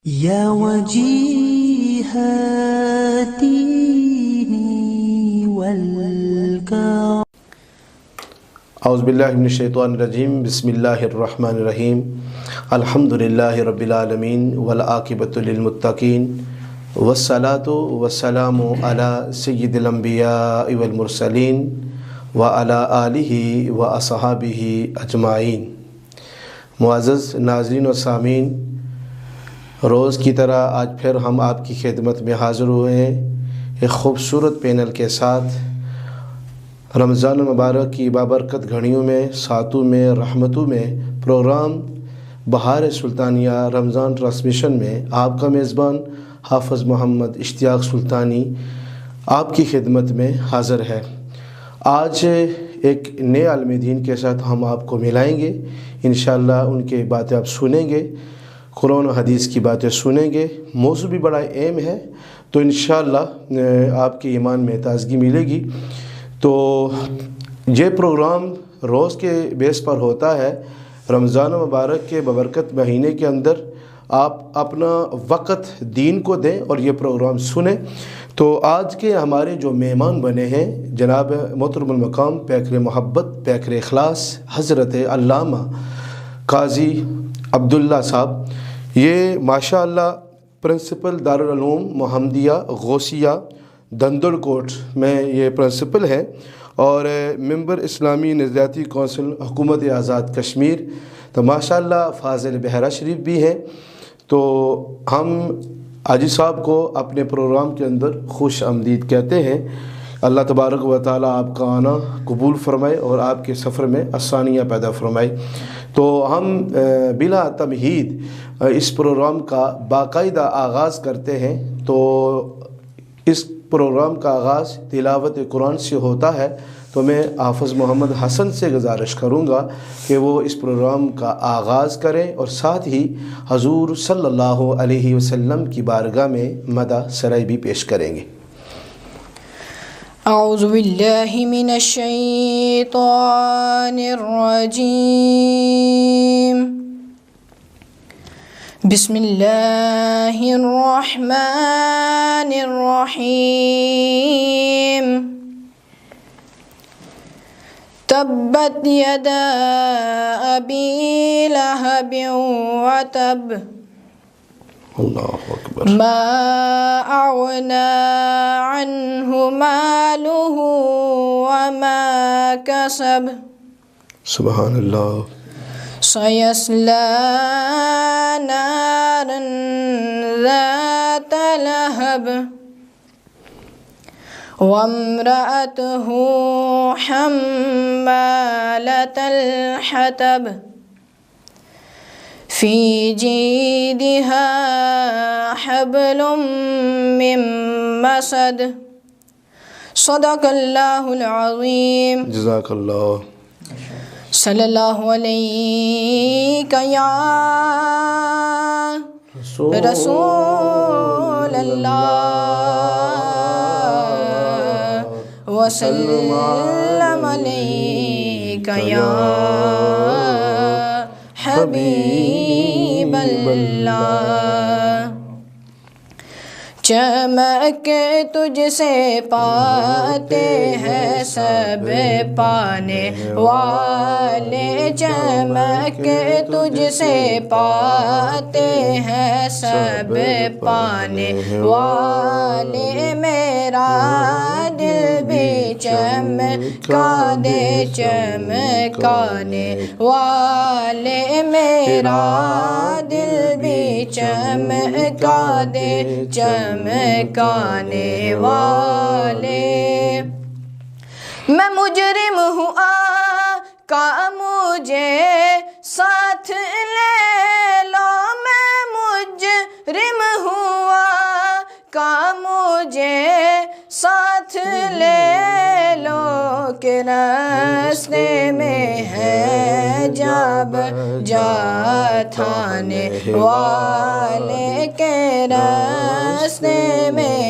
يا وجيه الدين والكرم. اعوذ باللہ من الشیطان الرجیم. بسم اللہ الرحمن الرحیم. الحمد للہ رب العالمین والعاقبۃ للمتقین والصلاۃ والسلام علی سید الانبیاء والمرسلین وعلی آلہ واصحابہ اجمعین. معزز ناظرین و سامعین، روز کی طرح آج پھر ہم آپ کی خدمت میں حاضر ہوئے ہیں ایک خوبصورت پینل کے ساتھ. رمضان المبارک کی بابرکت گھڑیوں میں، ساتوں میں، رحمتوں میں پروگرام بہار سلطانیہ رمضان ٹرانسمیشن میں آپ کا میزبان حافظ محمد اشتیاق سلطانی آپ کی خدمت میں حاضر ہے. آج ایک نئے عالم دین کے ساتھ ہم آپ کو ملائیں گے. انشاءاللہ ان کے باتیں آپ سنیں گے، قرآن و حدیث کی باتیں سنیں گے. موضوع بھی بڑا اہم ہے، تو انشاءاللہ آپ کے ایمان میں تازگی ملے گی. تو یہ پروگرام روز کے بیس پر ہوتا ہے. رمضان مبارک کے ببرکت مہینے کے اندر آپ اپنا وقت دین کو دیں اور یہ پروگرام سنیں. تو آج کے ہمارے جو مہمان بنے ہیں جناب محترم المقام پیکر محبت، پیکر اخلاص، حضرت علامہ قاضی عبداللہ صاحب. یہ ماشاءاللہ پرنسپل دارالعلوم محمدیہ غوثیہ دندل کوٹ میں یہ پرنسپل ہیں اور ممبر اسلامی نظریاتی کونسل حکومت آزاد کشمیر. تو ماشاءاللہ فاضل بحیرہ شریف بھی ہیں. تو ہم حاجی صاحب کو اپنے پروگرام کے اندر خوش آمدید کہتے ہیں. اللہ تبارک و تعالیٰ آپ کا آنا قبول فرمائے اور آپ کے سفر میں آسانیاں پیدا فرمائے. تو ہم بلا تمہید اس پروگرام کا باقاعدہ آغاز کرتے ہیں. تو اس پروگرام کا آغاز تلاوت قرآن سے ہوتا ہے. تو میں حافظ محمد حسن سے گزارش کروں گا کہ وہ اس پروگرام کا آغاز کریں اور ساتھ ہی حضور صلی اللہ علیہ وسلم کی بارگاہ میں مدح سرائی بھی پیش کریں گے. اعوذ باللہ من الشیطان الرجیم. بسم اللہ الرحمن الرحیم. تبت یدا ابی لہب وتب. اللہ اکبر. ما اغنى عنه ماله وما كسب. سبحان اللہ. سيصلى نارا ذات لهب وامرأته حمالة الحطب في جيدها حبل من مسد. صدق اللہ العظیم. جزاک اللہ. صلی اللہ علیہ یا رسول اللہ وسلم علیہ یا حبیب اللہ. چمک تجھ سے پاتے ہیں سب پانے والے. چمک تجھ سے پاتے ہیں سب پانے والے. میرا دل بھی چمکا دے چمکانے والے. میرا دل بھی چمکا دے چمکانے والے. میں مجرم ہوں آقا مجھے ساتھ لے لو. میں مجرم ہوں آقا مجھے ساتھ لے لو. کہ راستے میں ہے جب جا تھانے والے. کے راستے میں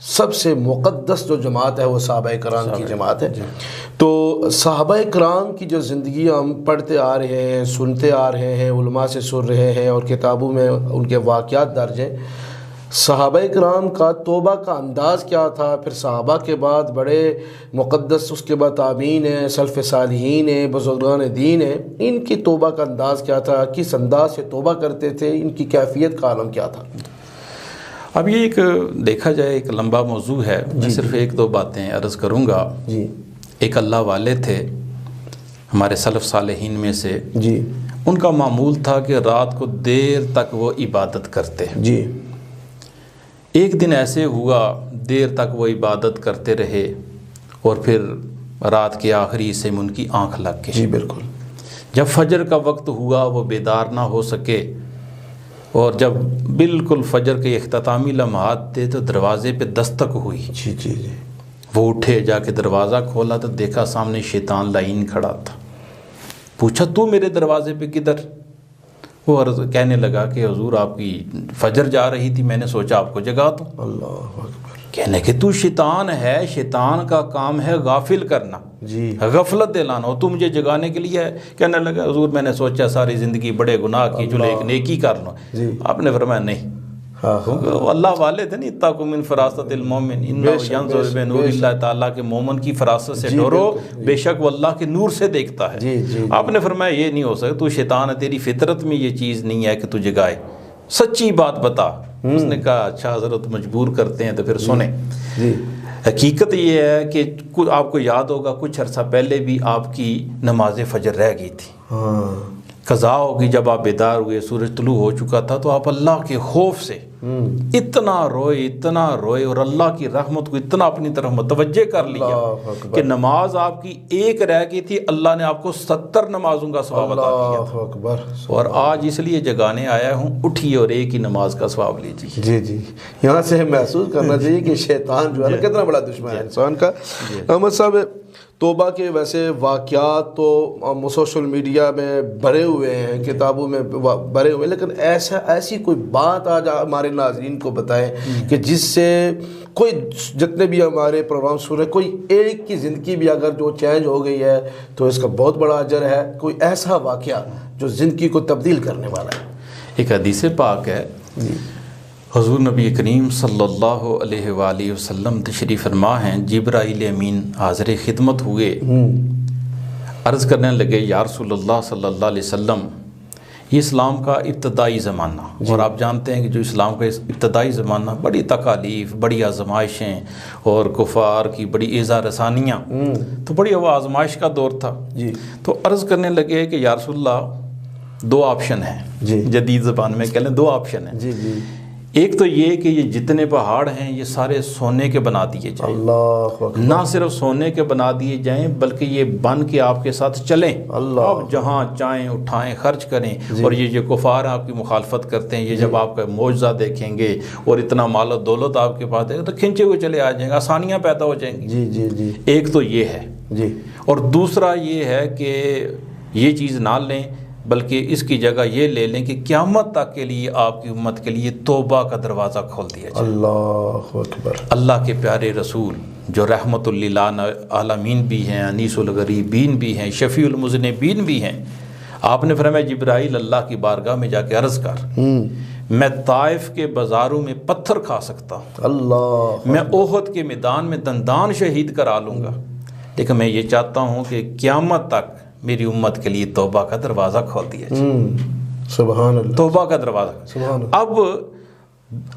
سب سے مقدس جو جماعت ہے وہ صحابہ کرام کی جماعت ہے۔ تو صحابہ کرام کی جو زندگی ہم پڑھتے آ رہے ہیں، سنتے آ رہے ہیں، علماء سے سن رہے ہیں اور کتابوں میں ان کے واقعات درج ہیں۔ صحابہ کرام کا توبہ کا انداز کیا تھا، پھر صحابہ کے بعد بڑے مقدس، اس کے بعد تابعین ہیں، سلف صالحین ہیں، بزرگان دین ہیں، ان کی توبہ کا انداز کیا تھا، کس انداز سے توبہ کرتے تھے، ان کی کیفیت کا عالم کیا تھا؟ اب یہ ایک دیکھا جائے ایک لمبا موضوع ہے، میں صرف ایک دو باتیں عرض کروں گا۔ جی ایک اللہ والے تھے ہمارے سلف صالحین میں سے، جی ان کا معمول تھا کہ رات کو دیر تک وہ عبادت کرتے۔ جی ایک دن ایسے ہوا دیر تک وہ عبادت کرتے رہے اور پھر رات کے آخری حصے میں ان کی آنکھ لگ گئی۔ جی بالکل۔ جب فجر کا وقت ہوا وہ بیدار نہ ہو سکے، اور جب بالکل فجر کے اختتامی لمحات تھے تو دروازے پہ دستک ہوئی۔ جی جی جی وہ اٹھے، جا کے دروازہ کھولا تو دیکھا سامنے شیطان لعین کھڑا تھا۔ پوچھا تو میرے دروازے پہ کدھر؟ وہ عرض کہنے لگا کہ حضور آپ کی فجر جا رہی تھی، میں نے سوچا آپ کو جگا دوں۔ اللہ اکبر۔ کہنے کہ تو شیطان ہے، شیطان کا کام ہے غافل کرنا، جی غفلت دلانا، اور تو مجھے جگانے کے لیے ہے۔ کہنے لگا حضور میں نے سوچا ساری زندگی بڑے گناہ کی، چلو ایک نیکی کر لوں۔ جی آپ نے فرمایا نہیں، اللہ والے تھے نہیں، اتقوا من فراست المومن انہ ینظر بنور اللہ، تعالیٰ کے مومن کی فراست سے ڈرو، بے شک وہ اللہ کے نور سے دیکھتا ہے۔ آپ نے فرمایا یہ نہیں ہو سکتا، تو شیطان ہے، تیری فطرت میں یہ چیز نہیں ہے کہ تو جگائے، سچی بات بتا۔ اس نے کہا اچھا حضرت مجبور کرتے ہیں تو پھر سنیں۔ حقیقت یہ ہے کہ آپ کو یاد ہوگا کچھ عرصہ پہلے بھی آپ کی نماز فجر رہ گئی تھی، قضا ہوگی۔ جب آپ بیدار ہوئے، سورج طلوع ہو چکا تھا، تو آپ اللہ کے خوف سے اتنا روئے اور اللہ کی رحمت کو اتنا اپنی طرف متوجہ کر لیا کہ نماز آپ کی ایک رہ گئی تھی، اللہ نے آپ کو 70 نمازوں کا ثواب عطا کیا تھا۔ اور آج اس لیے جگانے آیا ہوں، اٹھیے اور ایک ہی نماز کا ثواب لیجیے۔ جی جی، یہاں سے محسوس کرنا چاہیے کہ شیطان جو ہے کتنا بڑا دشمن ہے انسان کا۔ احمد صاحب، توبہ کے ویسے واقعات تو سوشل میڈیا میں بھرے ہوئے ہیں، کتابوں میں بھرے ہوئے ہیں، لیکن ایسی کوئی بات آج ہمارے ناظرین کو بتائیں کہ جس سے کوئی، جتنے بھی ہمارے پروگرام سن رہے، کوئی ایک کی زندگی بھی اگر جو چینج ہو گئی ہے تو اس کا بہت بڑا اجر ہے۔ کوئی ایسا واقعہ جو زندگی کو تبدیل کرنے والا ہے؟ ایک حدیث پاک ہے، حضور نبی کریم صلی اللہ علیہ وآلہ وسلم تشریف فرما ہیں، جبرائیل امین حاضر خدمت ہوئے، عرض کرنے لگے یا رسول اللہ صلی اللہ علیہ وسلم، یہ اسلام کا ابتدائی زمانہ، اور آپ جانتے ہیں کہ جو اسلام کا ابتدائی زمانہ بڑی تکالیف، بڑی آزمائشیں اور کفار کی بڑی ایذا رسانیاں، تو بڑی وہ آزمائش کا دور تھا۔ تو عرض کرنے لگے کہ یا رسول اللہ 2 آپشن ہیں، جدید زبان میں کہہ لیں 2 آپشن ہیں۔ ایک تو یہ کہ یہ جتنے پہاڑ ہیں یہ سارے سونے کے بنا دیے جائیں، نہ صرف سونے کے بنا دیے جائیں بلکہ یہ بن کے آپ کے ساتھ چلیں، آپ جہاں چاہیں اٹھائیں، خرچ کریں، اور یہ جو کفار آپ کی مخالفت کرتے ہیں، یہ جب آپ کا معجزہ دیکھیں گے اور اتنا مال و دولت آپ کے پاس دیکھیں تو کھنچے ہوئے چلے آ جائیں گے، آسانیاں پیدا ہو جائیں گی۔ ایک تو یہ ہے، اور دوسرا یہ ہے کہ یہ چیز نہ لیں بلکہ اس کی جگہ یہ لے لیں کہ قیامت تک کے لیے آپ کی امت کے لیے توبہ کا دروازہ کھول دیا جائے۔ اللہ اکبر۔ اللہ کے پیارے رسول جو رحمت للعالمین بھی ہیں، انیس الغریبین بھی ہیں، شفیع المذنبین بھی ہیں، آپ نے فرمایا جبرائیل اللہ کی بارگاہ میں جا کے عرض کر، میں طائف کے بازاروں میں پتھر کھا سکتا ہوں، اللہ، میں احد کے میدان میں دندان شہید کرا لوں گا، لیکن میں یہ چاہتا ہوں کہ قیامت تک میری امت کے لیے توبہ کا دروازہ کھول دیا جائے۔ سبحان اللہ، توبہ کا دروازہ۔ سبحان اللہ۔ اب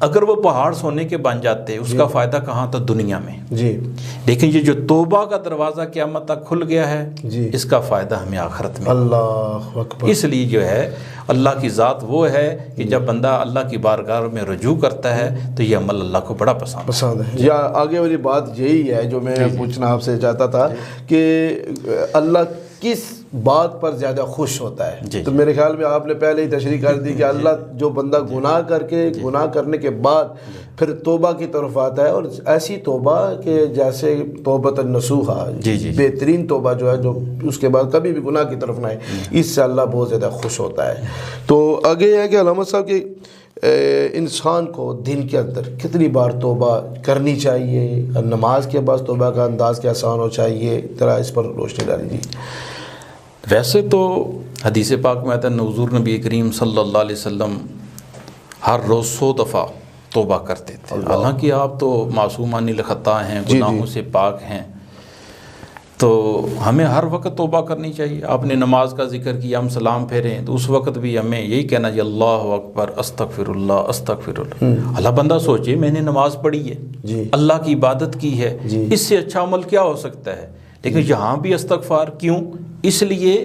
اگر وہ پہاڑ سونے کے بن جاتے اس کا فائدہ کہاں تھا؟ دنیا میں، لیکن یہ جو توبہ کا دروازہ قیامت تک کھل گیا ہے، اس کا فائدہ ہمیں آخرت میں۔ اللہ اکبر۔ اس لیے جو ہے اللہ کی ذات وہ ہے کہ جب بندہ اللہ کی بارگاہ میں رجوع کرتا ہے تو یہ عمل اللہ کو بڑا پسند ہے۔ یا آگے والی بات یہی ہے جو میں پوچھنا آپ سے چاہتا تھا کہ اللہ کس بات پر زیادہ خوش ہوتا ہے؟ تو میرے خیال میں آپ نے پہلے ہی تشریح کر دی کہ اللہ جو بندہ گناہ کرنے کے بعد پھر توبہ کی طرف آتا ہے، اور ایسی توبہ کہ جیسے توبۃ النصوحہ، بہترین توبہ جو ہے، جو اس کے بعد کبھی بھی گناہ کی طرف نہ آئے، اس سے اللہ بہت زیادہ خوش ہوتا ہے۔ تو آگے یہ ہے کہ علامہ صاحب کی انسان کو دن کے اندر کتنی بار توبہ کرنی چاہیے، نماز کے بعد توبہ کا انداز کیسا ہونا چاہیے، ذرا اس پر روشنی ڈالی جی۔ ویسے تو حدیث پاک میں آتا ہے حضور نبی کریم صلی اللہ علیہ وسلم ہر روز 100 دفعہ توبہ کرتے تھے، حالانکہ آپ تو معصومان الخطا ہیں، گناہوں سے پاک ہیں، تو ہمیں ہر وقت توبہ کرنی چاہیے۔ آپ نے نماز کا ذکر کیا، ہم سلام پھیریں تو اس وقت بھی ہمیں یہی کہنا چاہیے اللہ اکبر استغفر اللہ استغفر اللہ۔ اللہ بندہ سوچے میں نے نماز پڑھی ہے، اللہ کی عبادت کی ہے، اس سے اچھا عمل کیا ہو سکتا ہے؟ لیکن یہاں بھی استغفار کیوں؟ اس لیے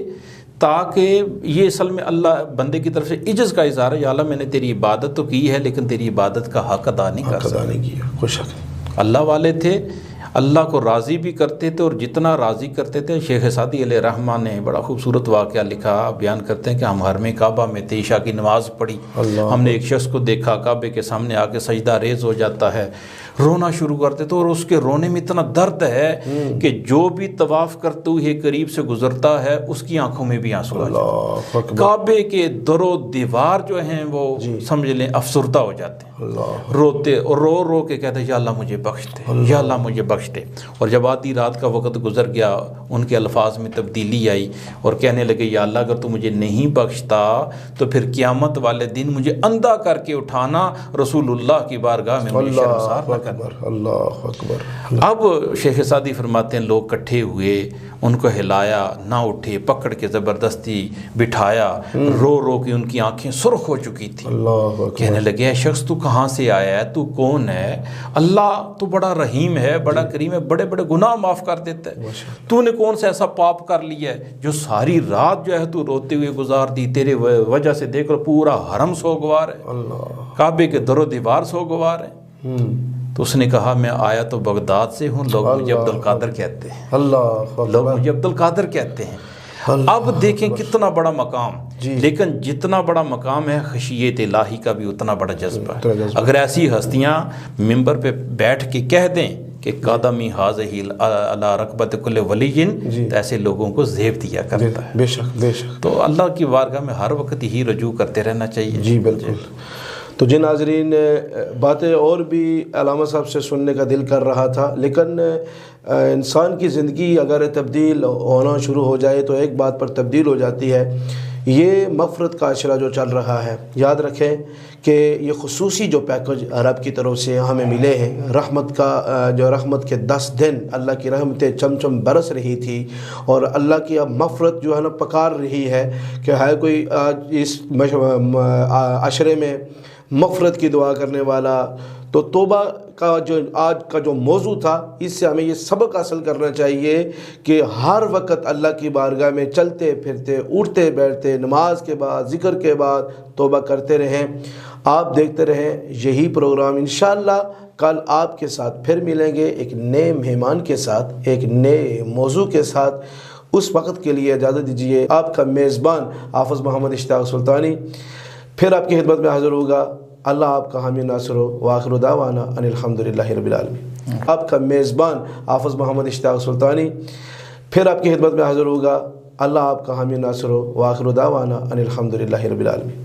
تاکہ یہ اصل میں اللہ بندے کی طرف سے عجز کا اظہار ہے، یا اللہ میں نے تیری عبادت تو کی ہے لیکن تیری عبادت کا حق ادا نہیں کر سکتا۔ اللہ والے تھے، اللہ کو راضی بھی کرتے تھے اور جتنا راضی کرتے تھے، شیخ سعدی علیہ رحمہ نے بڑا خوبصورت واقعہ لکھا، بیان کرتے ہیں کہ ہم حرم کعبہ میں تھے، عشاء کی نماز پڑھی، ہم نے ایک شخص کو دیکھا کعبے کے سامنے آ کے سجدہ ریز ہو جاتا ہے، رونا شروع کرتے تھے، اور اس کے رونے میں اتنا درد ہے کہ جو بھی طواف کرتے ہوئے قریب سے گزرتا ہے اس کی آنکھوں میں بھی آنسو آ جاتے ہیں، کعبے کے در و دیوار جو ہیں وہ سمجھ لیں افسردہ ہو جاتے ہیں، روتے اور رو رو کے کہتے ہیں یا اللہ مجھے بخش دے، یا اللہ مجھے بخش دے۔ اور جب آدھی رات کا وقت گزر گیا ان کے الفاظ میں تبدیلی آئی اور کہنے لگے یا اللہ اگر تو مجھے نہیں بخشتا تو پھر قیامت والے دن مجھے اندھا کر کے اٹھانا، رسول اللہ کی بارگاہ میں مجھے شرمسار نہ کرنا۔ اللہ اکبر۔ اب شیخ سعدی فرماتے ہیں لوگ کٹھے ہوئے، ان کو ہلایا، نہ اٹھے، پکڑ کے زبردستی بٹھایا، رو رو کے ان کی آنکھیں سرخ ہو چکی تھی، کہنے لگے اے شخص تو کہاں سے آیا ہے، تو کون ہے؟ اللہ تو بڑا رحیم ہے، بڑا کریم ہے، بڑے بڑے گناہ معاف کر دیتا ہے، تو نے کون سا ایسا پاپ کر لیا ہے جو ساری رات جو ہے تو روتے ہوئے گزار دی، تیرے وجہ سے دیکھ لو پورا حرم سوگوار ہے، کعبے کے در و دیوار سوگوار ہے۔ تو اس نے کہا میں آیا تو بغداد سے ہوں، لوگ مجھے عبد القادر کہتے ہیں، لوگ مجھے عبد القادر کہتے ہیں۔ اب دیکھیں کتنا بڑا مقام، لیکن جتنا بڑا مقام ہے خشیت الہی کا بھی اتنا بڑا جذبہ ہے۔ اگر ایسی ہستیاں ممبر پہ بیٹھ کے کہہ دیں کہ قدمی حاضی علی رکبت کل ولی، تو ایسے لوگوں کو زیب دیا کرتا ہے۔ بے شک بے شک۔ تو اللہ کی بارگاہ میں ہر وقت ہی رجوع کرتے رہنا چاہیے۔ جی بالکل۔ تو جی ناظرین، باتیں اور بھی علامہ صاحب سے سننے کا دل کر رہا تھا، لیکن انسان کی زندگی اگر تبدیل ہونا شروع ہو جائے تو ایک بات پر تبدیل ہو جاتی ہے، یہ مغفرت کا عشرہ جو چل رہا ہے، یاد رکھیں کہ یہ خصوصی جو پیکج رب کی طرف سے ہمیں ملے ہیں، رحمت کا جو رحمت کے 10 دن اللہ کی رحمتیں چمچم برس رہی تھی، اور اللہ کی اب مغفرت جو ہے نا پکار رہی ہے کہ ہے کوئی اس عشرے میں مغفرت کی دعا کرنے والا، تو توبہ کا جو آج کا جو موضوع تھا، اس سے ہمیں یہ سبق حاصل کرنا چاہیے کہ ہر وقت اللہ کی بارگاہ میں چلتے پھرتے، اٹھتے بیٹھتے، نماز کے بعد، ذکر کے بعد توبہ کرتے رہیں۔ آپ دیکھتے رہیں یہی پروگرام، انشاءاللہ کل آپ کے ساتھ پھر ملیں گے ایک نئے مہمان کے ساتھ، ایک نئے موضوع کے ساتھ۔ اس وقت کے لیے اجازت دیجیے، آپ کا میزبان حافظ محمد اشتیاق سلطانی پھر آپ کی خدمت میں حاضر ہوگا۔ اللہ آپ کا حامی ناصر ہو، وآخر دعوانا ان الحمدللہ رب العالمین۔ آپ کا میزبان حافظ محمد اشتیاق سلطانی پھر آپ کی خدمت میں حاضر ہوگا۔ اللہ آپ کا حامی ناصر ہو، وآخر دعوانا ان الحمدللہ رب العالمین۔